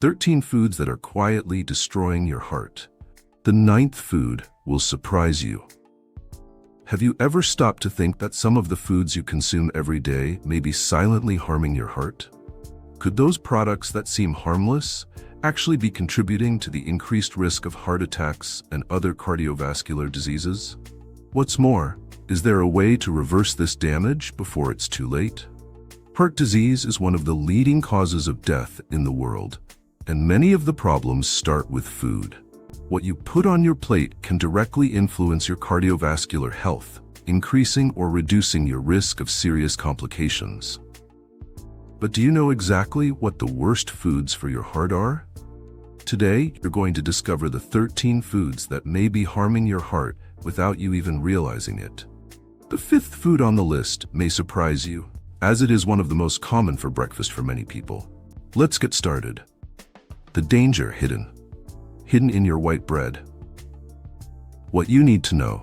13 foods that are quietly destroying your heart. The ninth food will surprise you. Have you ever stopped to think that some of the foods you consume every day may be silently harming your heart? Could those products that seem harmless actually be contributing to the increased risk of heart attacks and other cardiovascular diseases? What's more, is there a way to reverse this damage before it's too late? Heart disease is one of the leading causes of death in the world, and many of the problems start with food. What you put on your plate can directly influence your cardiovascular health, increasing or reducing your risk of serious complications. But do you know exactly what the worst foods for your heart are? Today, you're going to discover the 13 foods that may be harming your heart without you even realizing it. The fifth food on the list may surprise you, as it is one of the most common for breakfast for many people. Let's get started. The danger hidden in your white bread. What you need to know.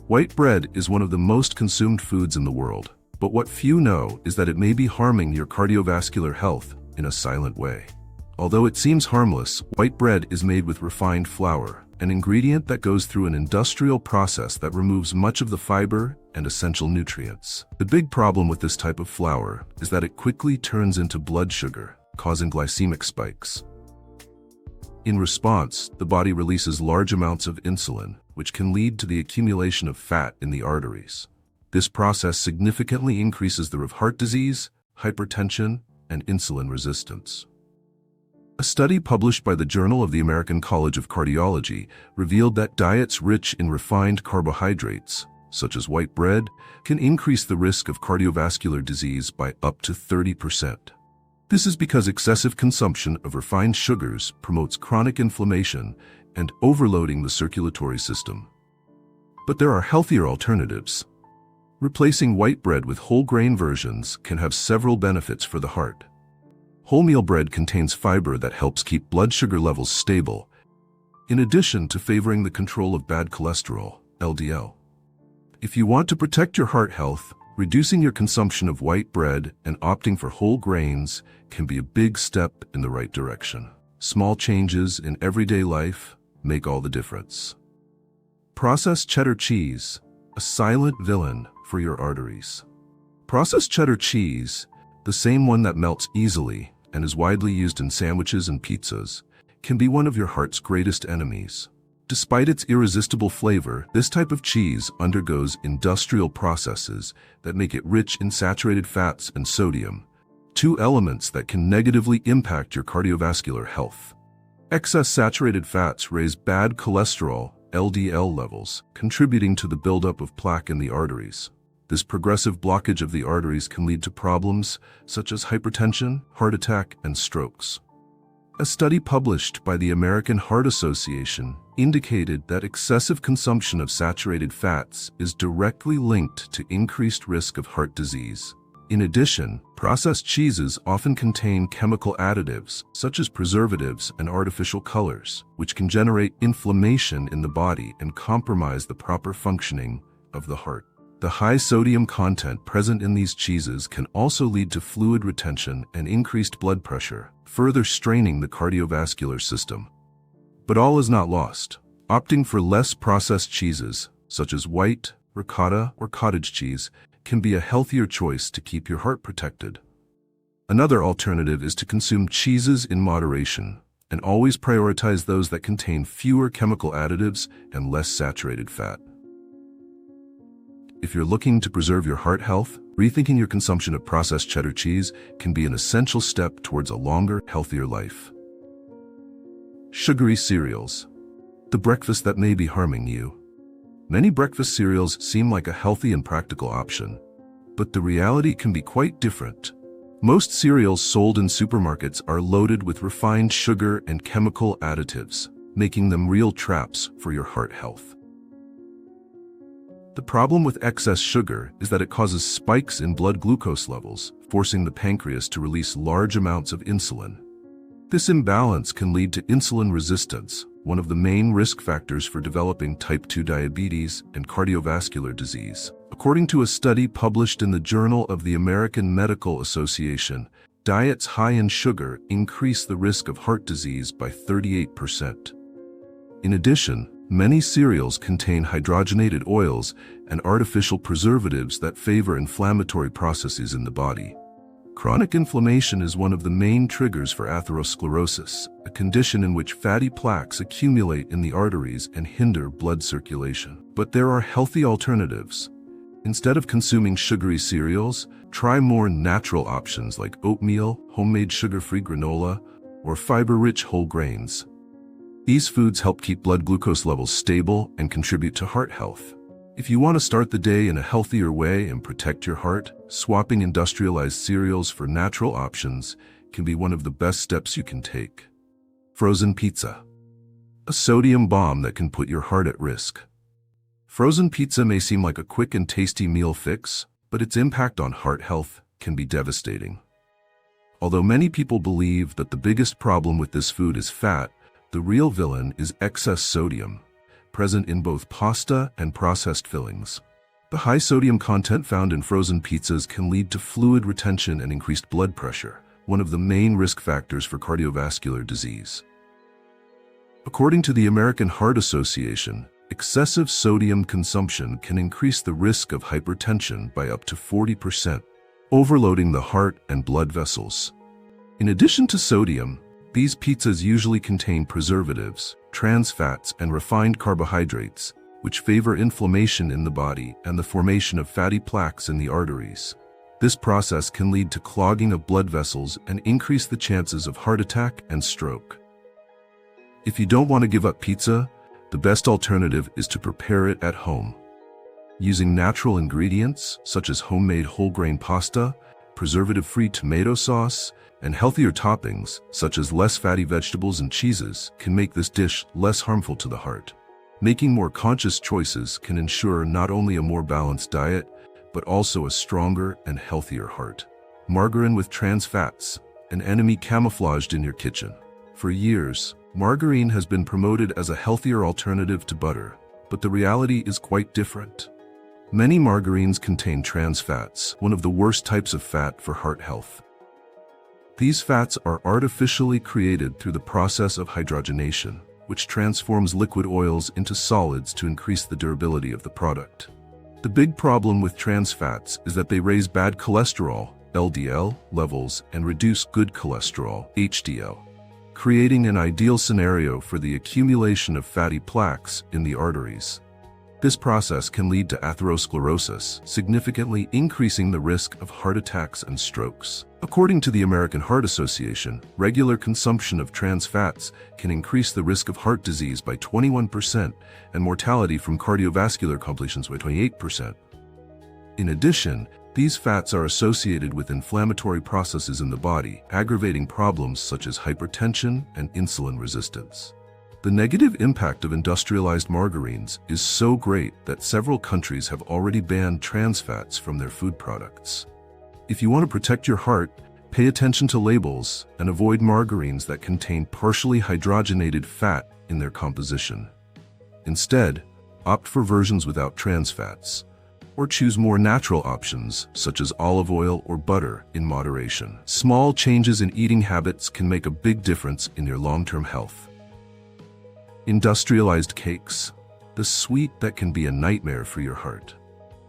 White bread is one of the most consumed foods in the world, but what few know is that it may be harming your cardiovascular health in a silent way. Although it seems harmless, white bread is made with refined flour, an ingredient that goes through an industrial process that removes much of the fiber and essential nutrients. The big problem with this type of flour is that it quickly turns into blood sugar, causing glycemic spikes. In response, the body releases large amounts of insulin, which can lead to the accumulation of fat in the arteries. This process significantly increases the risk of heart disease, hypertension, and insulin resistance. A study published by the Journal of the American College of Cardiology revealed that diets rich in refined carbohydrates, such as white bread, can increase the risk of cardiovascular disease by up to 30%. This is because excessive consumption of refined sugars promotes chronic inflammation and overloading the circulatory system. But there are healthier alternatives. Replacing white bread with whole grain versions can have several benefits for the heart. Wholemeal bread contains fiber that helps keep blood sugar levels stable, in addition to favoring the control of bad cholesterol, LDL. If you want to protect your heart health, reducing your consumption of white bread and opting for whole grains can be a big step in the right direction. Small changes in everyday life make all the difference. Processed cheddar cheese, a silent villain for your arteries. Processed cheddar cheese, the same one that melts easily and is widely used in sandwiches and pizzas, can be one of your heart's greatest enemies. Despite its irresistible flavor, this type of cheese undergoes industrial processes that make it rich in saturated fats and sodium, two elements that can negatively impact your cardiovascular health. Excess saturated fats raise bad cholesterol, LDL levels, contributing to the buildup of plaque in the arteries. This progressive blockage of the arteries can lead to problems such as hypertension, heart attack, and strokes. A study published by the American Heart Association indicated that excessive consumption of saturated fats is directly linked to increased risk of heart disease. In addition, processed cheeses often contain chemical additives, such as preservatives and artificial colors, which can generate inflammation in the body and compromise the proper functioning of the heart. The high sodium content present in these cheeses can also lead to fluid retention and increased blood pressure, further straining the cardiovascular system. But all is not lost. Opting for less processed cheeses, such as white, ricotta, or cottage cheese, can be a healthier choice to keep your heart protected. Another alternative is to consume cheeses in moderation, and always prioritize those that contain fewer chemical additives and less saturated fat. If you're looking to preserve your heart health, rethinking your consumption of processed cheddar cheese can be an essential step towards a longer, healthier life. Sugary cereals, the breakfast that may be harming you. Many breakfast cereals seem like a healthy and practical option, but the reality can be quite different. Most cereals sold in supermarkets are loaded with refined sugar and chemical additives, making them real traps for your heart health. The problem with excess sugar is that it causes spikes in blood glucose levels, forcing the pancreas to release large amounts of insulin. This imbalance can lead to insulin resistance, one of the main risk factors for developing type 2 diabetes and cardiovascular disease. According to a study published in the Journal of the American Medical Association, Diets high in sugar increase the risk of heart disease by 38%. In addition, many cereals contain hydrogenated oils and artificial preservatives that favor inflammatory processes in the body. Chronic inflammation is one of the main triggers for atherosclerosis, a condition in which fatty plaques accumulate in the arteries and hinder blood circulation. But there are healthy alternatives. Instead of consuming sugary cereals, try more natural options like oatmeal, homemade sugar-free granola, or fiber-rich whole grains. These foods help keep blood glucose levels stable and contribute to heart health. If you want to start the day in a healthier way and protect your heart, swapping industrialized cereals for natural options can be one of the best steps you can take. Frozen pizza. A sodium bomb that can put your heart at risk. Frozen pizza may seem like a quick and tasty meal fix, but its impact on heart health can be devastating. Although many people believe that the biggest problem with this food is fat, the real villain is excess sodium, present in both pasta and processed fillings. The high sodium content found in frozen pizzas can lead to fluid retention and increased blood pressure, one of the main risk factors for cardiovascular disease. According to the American Heart Association, excessive sodium consumption can increase the risk of hypertension by up to 40%, overloading the heart and blood vessels. In addition to sodium, these pizzas usually contain preservatives, trans fats, and refined carbohydrates, which favor inflammation in the body and the formation of fatty plaques in the arteries. This process can lead to clogging of blood vessels and increase the chances of heart attack and stroke. If you don't want to give up pizza, the best alternative is to prepare it at home. Using natural ingredients such as homemade whole grain pasta, preservative-free tomato sauce, and healthier toppings such as less fatty vegetables and cheeses can make this dish less harmful to the heart. Making more conscious choices can ensure not only a more balanced diet, but also a stronger and healthier heart. Margarine with trans fats, an enemy camouflaged in your kitchen. For years, margarine has been promoted as a healthier alternative to butter, but the reality is quite different. Many margarines contain trans fats, one of the worst types of fat for heart health. These fats are artificially created through the process of hydrogenation, which transforms liquid oils into solids to increase the durability of the product. The big problem with trans fats is that they raise bad cholesterol, LDL, levels and reduce good cholesterol, HDL, creating an ideal scenario for the accumulation of fatty plaques in the arteries. This process can lead to atherosclerosis, significantly increasing the risk of heart attacks and strokes. According to the American Heart Association, regular consumption of trans fats can increase the risk of heart disease by 21% and mortality from cardiovascular complications by 28%. In addition, these fats are associated with inflammatory processes in the body, aggravating problems such as hypertension and insulin resistance. The negative impact of industrialized margarines is so great that several countries have already banned trans fats from their food products. If you want to protect your heart, pay attention to labels and avoid margarines that contain partially hydrogenated fat in their composition. Instead, opt for versions without trans fats, or choose more natural options such as olive oil or butter in moderation. Small changes in eating habits can make a big difference in your long-term health. Industrialized cakes, the sweet that can be a nightmare for your heart.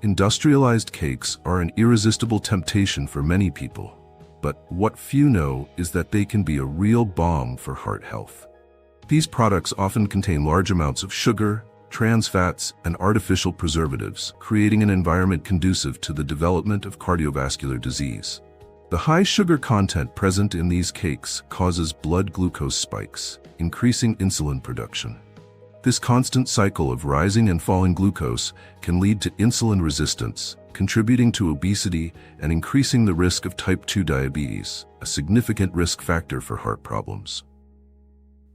Industrialized cakes are an irresistible temptation for many people, but what few know is that they can be a real bomb for heart health. These products often contain large amounts of sugar, trans fats, and artificial preservatives, creating an environment conducive to the development of cardiovascular disease. The high sugar content present in these cakes causes blood glucose spikes, increasing insulin production. This constant cycle of rising and falling glucose can lead to insulin resistance, contributing to obesity and increasing the risk of type 2 diabetes, a significant risk factor for heart problems.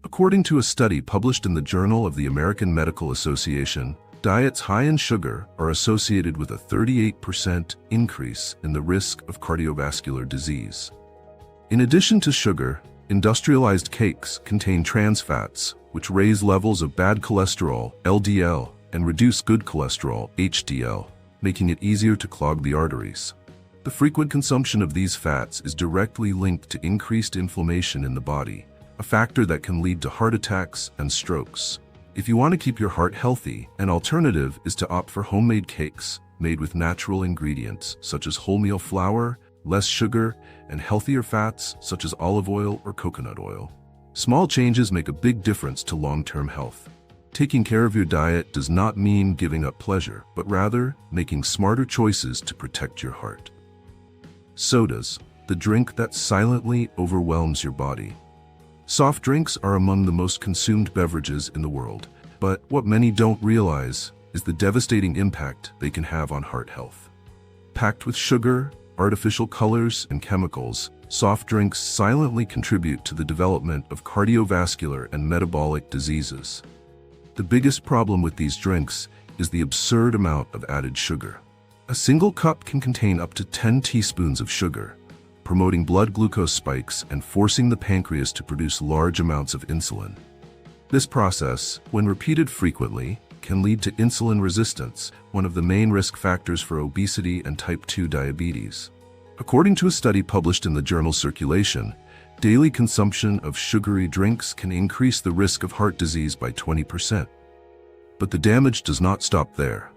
According to a study published in the Journal of the American Medical Association, diets high in sugar are associated with a 38% increase in the risk of cardiovascular disease. In addition to sugar, industrialized cakes contain trans fats, which raise levels of bad cholesterol, LDL, and reduce good cholesterol, HDL, making it easier to clog the arteries. The frequent consumption of these fats is directly linked to increased inflammation in the body, a factor that can lead to heart attacks and strokes. If you want to keep your heart healthy, an alternative is to opt for homemade cakes made with natural ingredients such as wholemeal flour, less sugar, and healthier fats such as olive oil or coconut oil. Small changes make a big difference to long-term health. Taking care of your diet does not mean giving up pleasure, but rather making smarter choices to protect your heart. Sodas, the drink that silently overwhelms your body. Soft drinks are among the most consumed beverages in the world, but what many don't realize is the devastating impact they can have on heart health. Packed with sugar, artificial colors, and chemicals, soft drinks silently contribute to the development of cardiovascular and metabolic diseases. The biggest problem with these drinks is the absurd amount of added sugar. A single cup can contain up to 10 teaspoons of sugar, promoting blood glucose spikes and forcing the pancreas to produce large amounts of insulin. This process, when repeated frequently, can lead to insulin resistance, one of the main risk factors for obesity and type 2 diabetes. According to a study published in the journal Circulation, daily consumption of sugary drinks can increase the risk of heart disease by 20%. But the damage does not stop there.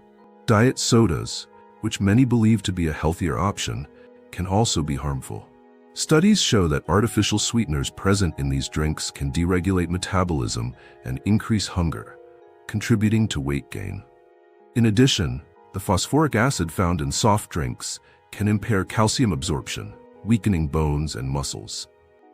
Diet sodas, which many believe to be a healthier option, can also be harmful. Studies show that artificial sweeteners present in these drinks can deregulate metabolism and increase hunger, contributing to weight gain. In addition, the phosphoric acid found in soft drinks can impair calcium absorption, weakening bones and muscles.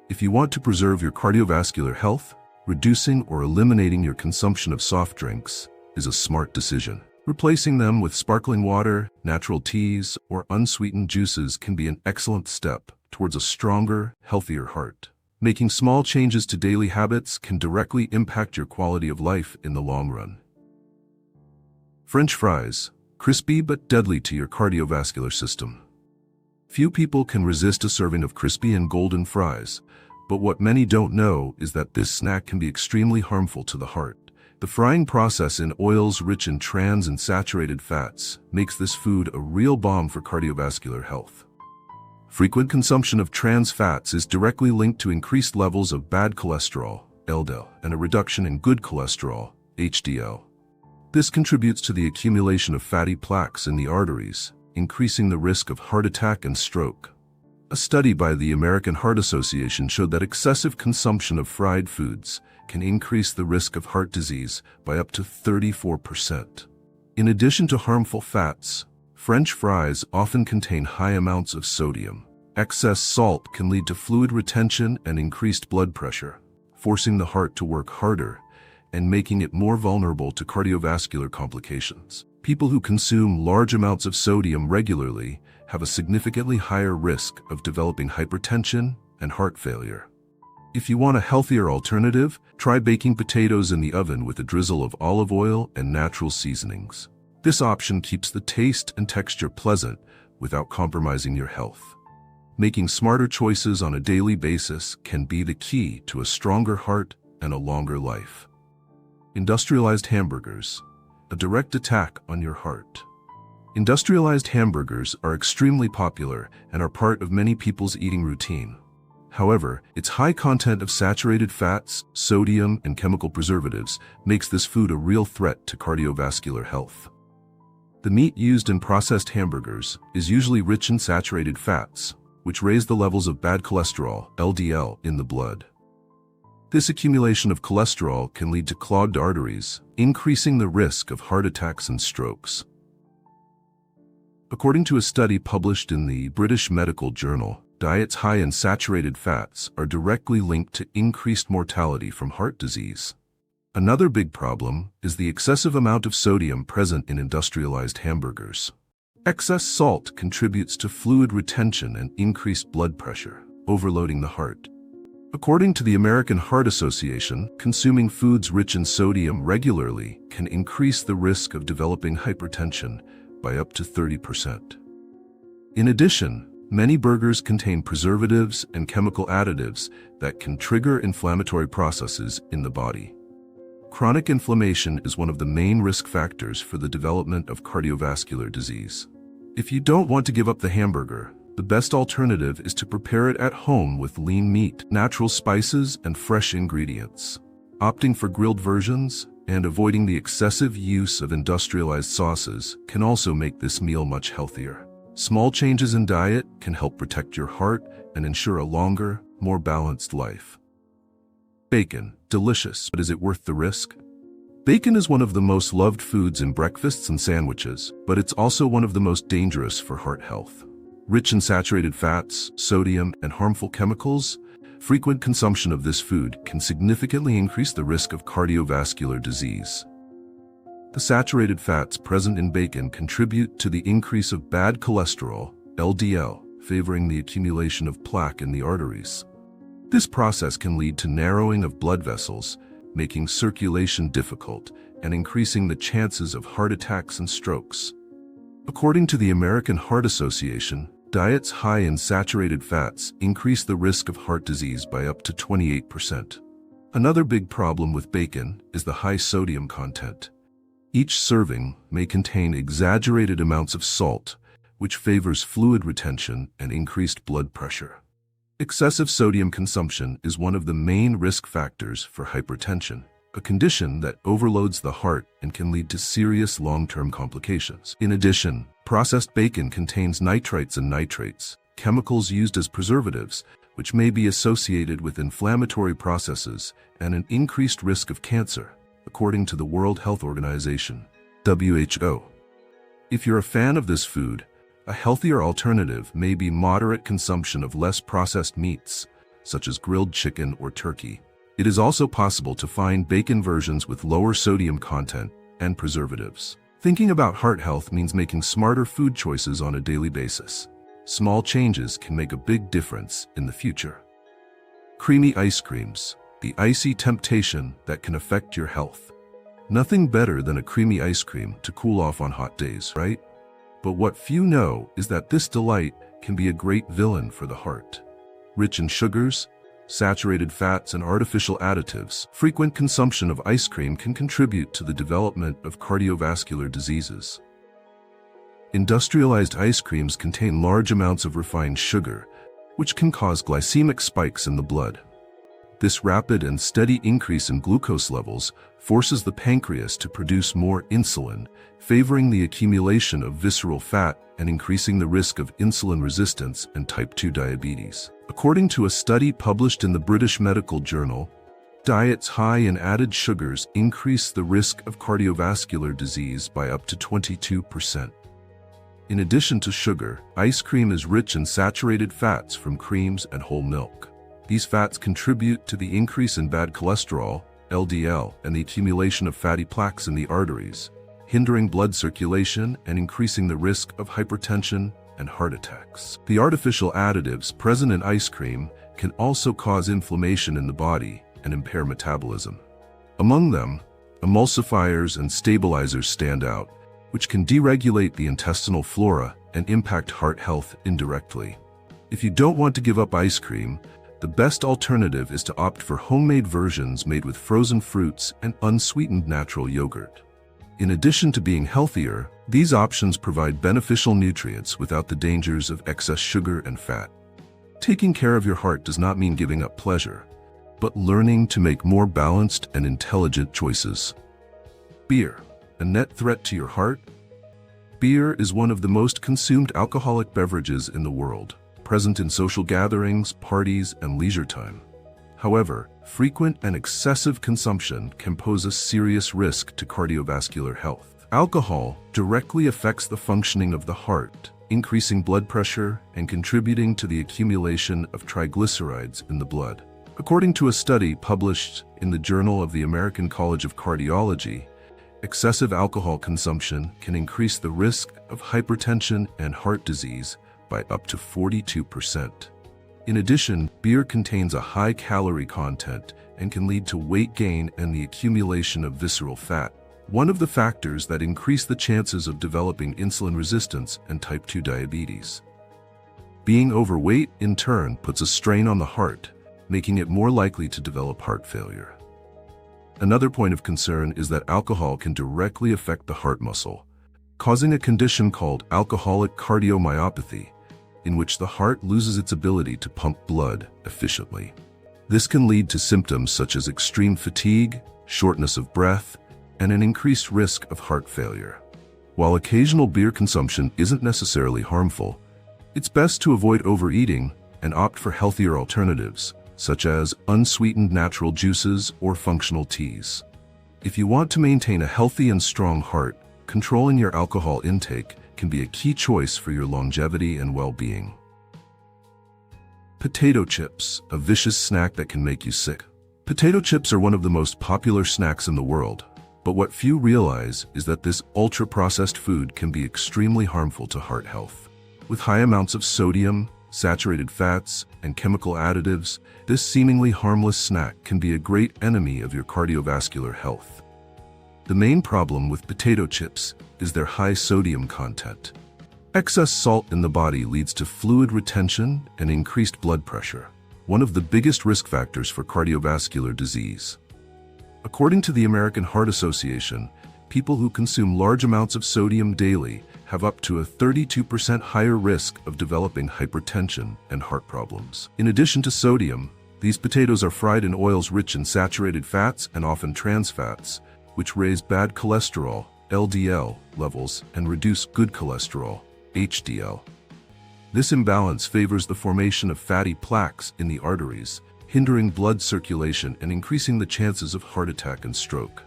If you want to preserve your cardiovascular health, reducing or eliminating your consumption of soft drinks is a smart decision. Replacing them with sparkling water, natural teas, or unsweetened juices can be an excellent step towards a stronger, healthier heart. Making small changes to daily habits can directly impact your quality of life in the long run. French fries, crispy but deadly to your cardiovascular system. Few people can resist a serving of crispy and golden fries, but what many don't know is that this snack can be extremely harmful to the heart. The frying process in oils rich in trans and saturated fats makes this food a real bomb for cardiovascular health. Frequent consumption of trans fats is directly linked to increased levels of bad cholesterol, LDL, and a reduction in good cholesterol, HDL. This contributes to the accumulation of fatty plaques in the arteries, increasing the risk of heart attack and stroke. A study by the American Heart Association showed that excessive consumption of fried foods can increase the risk of heart disease by up to 34%. In addition to harmful fats, French fries often contain high amounts of sodium. Excess salt can lead to fluid retention and increased blood pressure, forcing the heart to work harder and making it more vulnerable to cardiovascular complications. People who consume large amounts of sodium regularly have a significantly higher risk of developing hypertension and heart failure. If you want a healthier alternative, try baking potatoes in the oven with a drizzle of olive oil and natural seasonings. This option keeps the taste and texture pleasant without compromising your health. Making smarter choices on a daily basis can be the key to a stronger heart and a longer life. Industrialized hamburgers, a direct attack on your heart. Industrialized hamburgers are extremely popular and are part of many people's eating routine. However, its high content of saturated fats, sodium, and chemical preservatives makes this food a real threat to cardiovascular health. The meat used in processed hamburgers is usually rich in saturated fats, which raise the levels of bad cholesterol, LDL, in the blood. This accumulation of cholesterol can lead to clogged arteries, increasing the risk of heart attacks and strokes. According to a study published in the British Medical Journal, diets high in saturated fats are directly linked to increased mortality from heart disease. Another big problem is the excessive amount of sodium present in industrialized hamburgers. Excess salt contributes to fluid retention and increased blood pressure, overloading the heart. According to the American Heart Association, consuming foods rich in sodium regularly can increase the risk of developing hypertension by up to 30%. In addition, many burgers contain preservatives and chemical additives that can trigger inflammatory processes in the body. Chronic inflammation is one of the main risk factors for the development of cardiovascular disease. If you don't want to give up the hamburger, The best alternative is to prepare it at home with lean meat, natural spices, and fresh ingredients. Opting for grilled versions and avoiding the excessive use of industrialized sauces can also make this meal much healthier. Small changes in diet can help protect your heart and ensure a longer, more balanced life. Bacon, delicious, but is it worth the risk? Bacon is one of the most loved foods in breakfasts and sandwiches, but it's also one of the most dangerous for heart health. Rich in saturated fats, sodium, and harmful chemicals, frequent consumption of this food can significantly increase the risk of cardiovascular disease. The saturated fats present in bacon contribute to the increase of bad cholesterol, LDL, favoring the accumulation of plaque in the arteries. This process can lead to narrowing of blood vessels, making circulation difficult and increasing the chances of heart attacks and strokes. According to the American Heart Association, diets high in saturated fats increase the risk of heart disease by up to 28%. Another big problem with bacon is the high sodium content. Each serving may contain exaggerated amounts of salt, which favors fluid retention and increased blood pressure. Excessive sodium consumption is one of the main risk factors for hypertension, a condition that overloads the heart and can lead to serious long-term complications. In addition, processed bacon contains nitrites and nitrates, chemicals used as preservatives, which may be associated with inflammatory processes and an increased risk of cancer, according to the World Health Organization, WHO. If you're a fan of this food, a healthier alternative may be moderate consumption of less processed meats, such as grilled chicken or turkey. It is also possible to find bacon versions with lower sodium content and preservatives. Thinking about heart health means making smarter food choices on a daily basis. Small changes can make a big difference in the future. Creamy ice creams, the icy temptation that can affect your health. Nothing better than a creamy ice cream to cool off on hot days, right? But what few know is that this delight can be a great villain for the heart. Rich in sugars, saturated fats, and artificial additives, frequent consumption of ice cream can contribute to the development of cardiovascular diseases. Industrialized ice creams contain large amounts of refined sugar, which can cause glycemic spikes in the blood. This rapid and steady increase in glucose levels forces the pancreas to produce more insulin, favoring the accumulation of visceral fat and increasing the risk of insulin resistance and type 2 diabetes. According to a study published in the British Medical Journal, diets high in added sugars increase the risk of cardiovascular disease by up to 22%. In addition to sugar, ice cream is rich in saturated fats from creams and whole milk. These fats contribute to the increase in bad cholesterol, LDL, and the accumulation of fatty plaques in the arteries, hindering blood circulation and increasing the risk of hypertension and heart attacks. The artificial additives present in ice cream can also cause inflammation in the body and impair metabolism. Among them, emulsifiers and stabilizers stand out, which can deregulate the intestinal flora and impact heart health indirectly. If you don't want to give up ice cream, the best alternative is to opt for homemade versions made with frozen fruits and unsweetened natural yogurt. In addition to being healthier, these options provide beneficial nutrients without the dangers of excess sugar and fat. Taking care of your heart does not mean giving up pleasure, but learning to make more balanced and intelligent choices. Beer, a net threat to your heart? Beer is one of the most consumed alcoholic beverages in the world, present in social gatherings, parties, and leisure time. However, frequent and excessive consumption can pose a serious risk to cardiovascular health. Alcohol directly affects the functioning of the heart, increasing blood pressure and contributing to the accumulation of triglycerides in the blood. According to a study published in the Journal of the American College of Cardiology, excessive alcohol consumption can increase the risk of hypertension and heart disease by up to 42%. In addition, beer contains a high calorie content and can lead to weight gain and the accumulation of visceral fat, one of the factors that increase the chances of developing insulin resistance and type 2 diabetes. Being overweight, in turn, puts a strain on the heart, making it more likely to develop heart failure. Another point of concern is that alcohol can directly affect the heart muscle, causing a condition called alcoholic cardiomyopathy, in which the heart loses its ability to pump blood efficiently. This can lead to symptoms such as extreme fatigue, shortness of breath, and an increased risk of heart failure. While occasional beer consumption isn't necessarily harmful, it's best to avoid overeating and opt for healthier alternatives, such as unsweetened natural juices or functional teas. If you want to maintain a healthy and strong heart, controlling your alcohol intake can be a key choice for your longevity and well-being. Potato chips, a vicious snack that can make you sick. Potato chips are one of the most popular snacks in the world, but what few realize is that this ultra-processed food can be extremely harmful to heart health. With high amounts of sodium, saturated fats, and chemical additives, this seemingly harmless snack can be a great enemy of your cardiovascular health. The main problem with potato chips is their high sodium content. Excess salt in the body leads to fluid retention and increased blood pressure, one of the biggest risk factors for cardiovascular disease. According to the American Heart Association, people who consume large amounts of sodium daily have up to a 32% higher risk of developing hypertension and heart problems. In addition to sodium, these potatoes are fried in oils rich in saturated fats and often trans fats, which raise bad cholesterol, LDL, levels and reduce good cholesterol, HDL. This imbalance favors the formation of fatty plaques in the arteries, hindering blood circulation and increasing the chances of heart attack and stroke.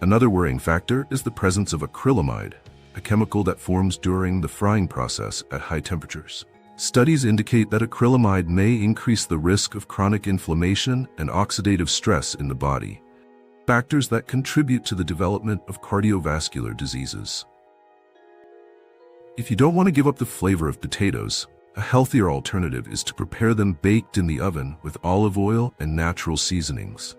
Another worrying factor is the presence of acrylamide, a chemical that forms during the frying process at high temperatures. Studies indicate that acrylamide may increase the risk of chronic inflammation and oxidative stress in the body, factors that contribute to the development of cardiovascular diseases. If you don't want to give up the flavor of potatoes, a healthier alternative is to prepare them baked in the oven with olive oil and natural seasonings.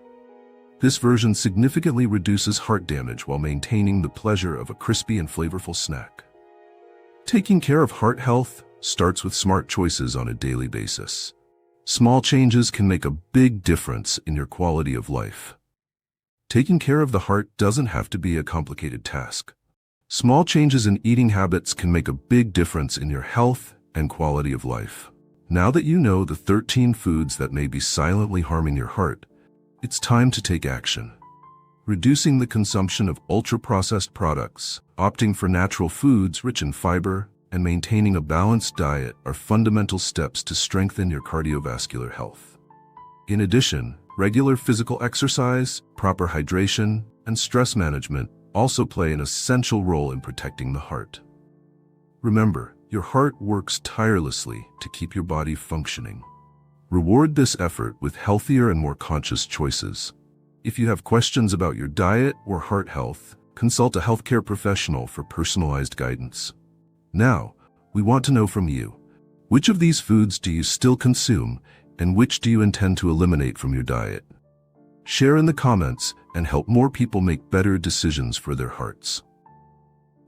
This version significantly reduces heart damage while maintaining the pleasure of a crispy and flavorful snack. Taking care of heart health starts with smart choices on a daily basis. Small changes can make a big difference in your quality of life. Taking care of the heart doesn't have to be a complicated task. Small changes in eating habits can make a big difference in your health and quality of life. Now that you know the 13 foods that may be silently harming your heart, it's time to take action. Reducing the consumption of ultra-processed products, opting for natural foods rich in fiber, and maintaining a balanced diet are fundamental steps to strengthen your cardiovascular health. In addition, regular physical exercise, proper hydration, and stress management also play an essential role in protecting the heart. Remember, your heart works tirelessly to keep your body functioning. Reward this effort with healthier and more conscious choices. If you have questions about your diet or heart health, consult a healthcare professional for personalized guidance. Now, we want to know from you. Which of these foods do you still consume, and which do you intend to eliminate from your diet? Share in the comments and help more people make better decisions for their hearts.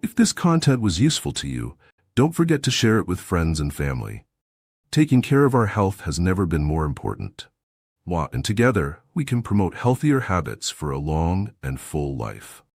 If this content was useful to you, don't forget to share it with friends and family. Taking care of our health has never been more important. And together, we can promote healthier habits for a long and full life.